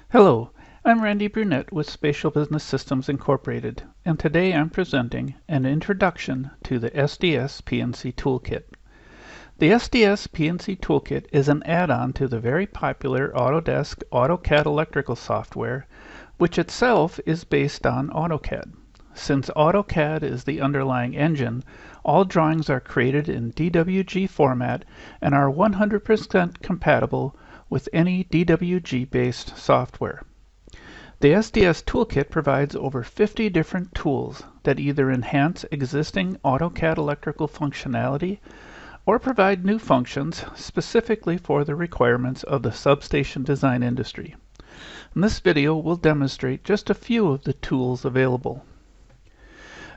Hello, I'm Randy Brunette with Spatial Business Systems Incorporated, and today I'm presenting an introduction to the SDS PNC Toolkit. The SDS PNC Toolkit is an add-on to the very popular Autodesk AutoCAD electrical software, which itself is based on AutoCAD. Since AutoCAD is the underlying engine, all drawings are created in DWG format and are 100% compatible with any DWG-based software. The SDS Toolkit provides over 50 different tools that either enhance existing AutoCAD electrical functionality or provide new functions specifically for the requirements of the substation design industry. In this video, we'll demonstrate just a few of the tools available.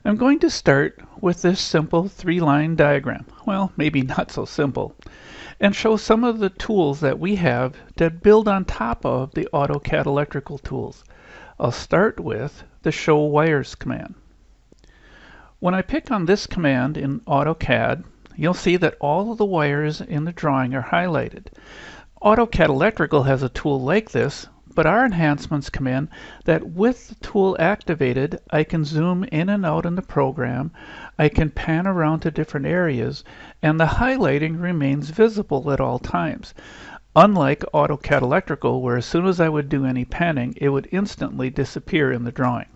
I'm going to start with this simple three-line diagram, well, maybe not so simple, and show some of the tools that we have that build on top of the AutoCAD electrical tools. I'll start with the Show Wires command. When I pick on this command in AutoCAD, you'll see that all of the wires in the drawing are highlighted. AutoCAD Electrical has a tool like this, but our enhancements command that with the tool activated, I can zoom in and out in the program, I can pan around to different areas, and the highlighting remains visible at all times. Unlike AutoCAD Electrical, where as soon as I would do any panning, it would instantly disappear in the drawing.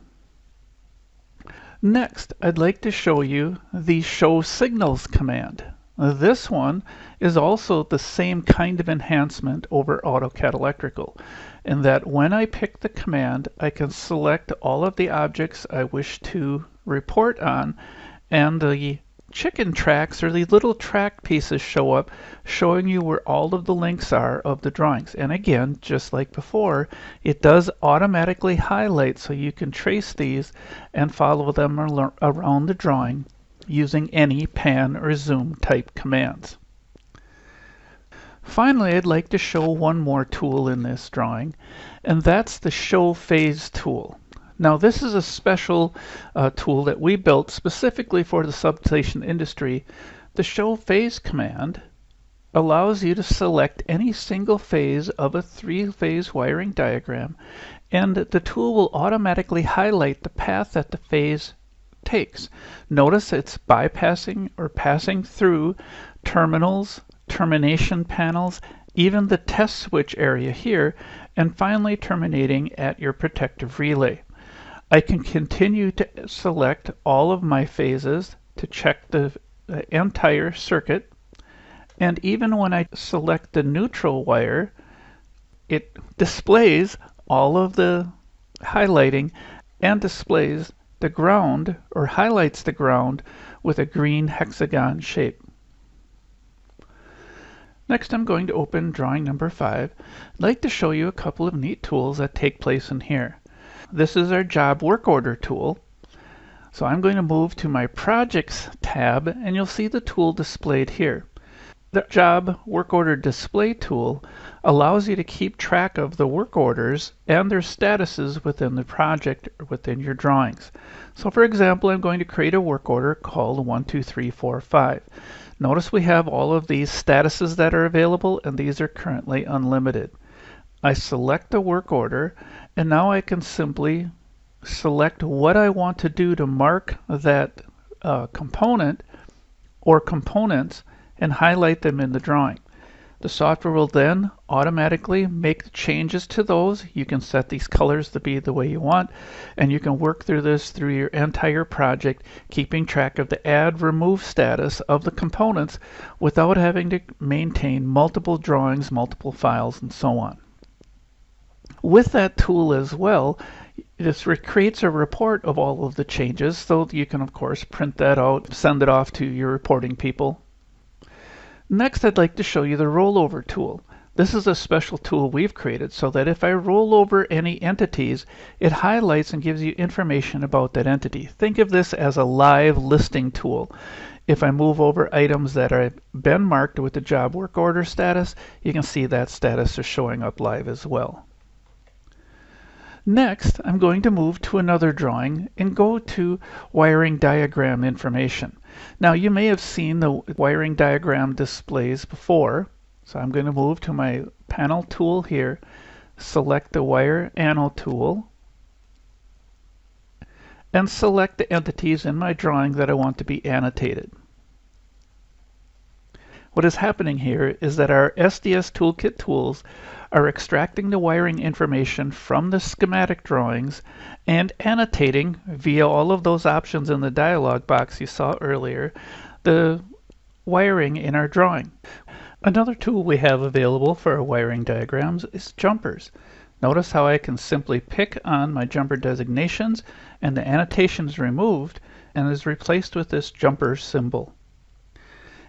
Next, I'd like to show you the Show Signals command. This one is also the same kind of enhancement over AutoCAD Electrical, in that when I pick the command, I can select all of the objects I wish to report on, and the chicken tracks or the little track pieces show up, showing you where all of the links are of the drawings. And again, just like before, it does automatically highlight so you can trace these and follow them around the drawing using any pan or zoom type commands. Finally, I'd like to show one more tool in this drawing, and that's the Show Phase tool. Now, this is a special tool that we built specifically for the substation industry. The Show Phase command allows you to select any single phase of a three-phase wiring diagram, and the tool will automatically highlight the path that the phase takes. Notice it's bypassing or passing through terminals, termination panels, even the test switch area here, and finally terminating at your protective relay. I can continue to select all of my phases to check the entire circuit, and even when I select the neutral wire, it displays all of the highlighting and displays the ground or highlights the ground with a green hexagon shape. Next, I'm going to open drawing number 5. I'd like to show you a couple of neat tools that take place in here. This is our Job Work Order tool. So I'm going to move to my Projects tab, and you'll see the tool displayed here. The Job Work Order Display tool allows you to keep track of the work orders and their statuses within the project or within your drawings. So for example, I'm going to create a work order called 1, 2, 3, 4, 5. Notice we have all of these statuses that are available, and these are currently unlimited. I select the work order, and now I can simply select what I want to do to mark that component or components and highlight them in the drawing. The software will then automatically make changes to those. You can set these colors to be the way you want, and you can work through this through your entire project, keeping track of the add remove status of the components without having to maintain multiple drawings, multiple files, and so on. With that tool as well, this creates a report of all of the changes, so you can of course print that out, send it off to your reporting people. Next, I'd like to show you the rollover tool. This is a special tool we've created so that if I roll over any entities, it highlights and gives you information about that entity. Think of this as a live listing tool. If I move over items that have been marked with the job work order status, you can see that status is showing up live as well. Next, I'm going to move to another drawing and go to wiring diagram information. Now, you may have seen the wiring diagram displays before, so I'm going to move to my panel tool here, select the Wire Anno tool, and select the entities in my drawing that I want to be annotated. What is happening here is that our SDS Toolkit tools are extracting the wiring information from the schematic drawings and annotating, via all of those options in the dialog box you saw earlier, the wiring in our drawing. Another tool we have available for our wiring diagrams is jumpers. Notice how I can simply pick on my jumper designations and the annotation is removed and is replaced with this jumper symbol.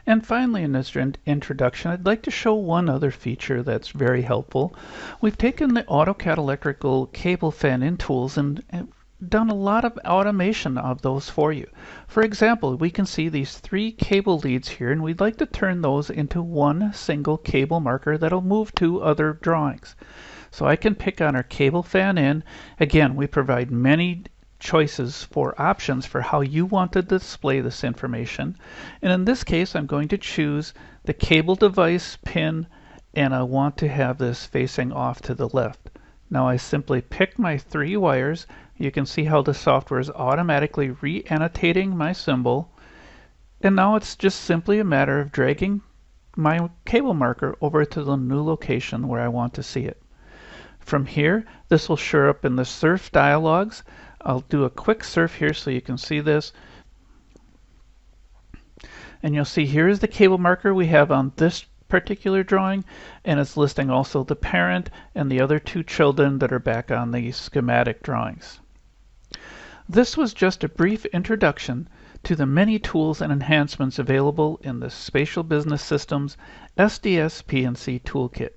And finally, in this introduction, I'd like to show one other feature that's very helpful. We've taken the AutoCAD electrical cable fan-in tools and done a lot of automation of those for you. For example, we can see these 3 cable leads here, and we'd like to turn those into one single cable marker that'll move to other drawings. So I can pick on our cable fan-in. Again, we provide many choices for options for how you want to display this information. And in this case, I'm going to choose the cable device pin, and I want to have this facing off to the left. Now I simply pick my 3 wires. You can see how the software is automatically re-annotating my symbol. And now it's just simply a matter of dragging my cable marker over to the new location where I want to see it. From here, this will show up in the surf dialogues. I'll do a quick surf here so you can see this. And you'll see here is the cable marker we have on this particular drawing, and it's listing also the parent and the other 2 children that are back on the schematic drawings. This was just a brief introduction to the many tools and enhancements available in the Spatial Business Systems SDS PNC Toolkit.